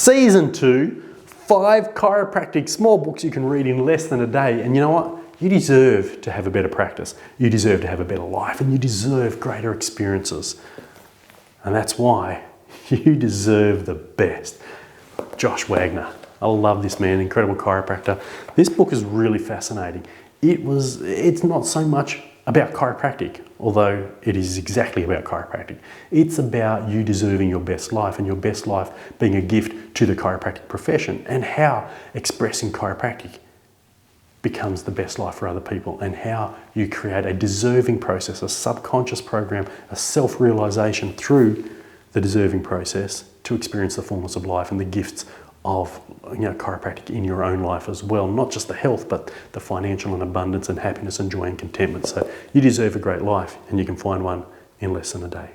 Season 2, 5 chiropractic small books you can read in less than a day. And you know what? You deserve to have a better practice. You deserve to have a better life, and you deserve greater experiences. And that's why you deserve the best. Josh Wagner. I love this man, incredible chiropractor. This book is really fascinating. It's not so much about chiropractic, although it is exactly about chiropractic. It's about you deserving your best life, and your best life being a gift to the chiropractic profession, and how expressing chiropractic becomes the best life for other people, and how you create a deserving process, a subconscious program, a self-realization through the deserving process to experience the fullness of life and the gifts of chiropractic in your own life as well. Not just the health, but the financial and abundance and happiness and joy and contentment. So you deserve a great life, and you can find one in less than a day.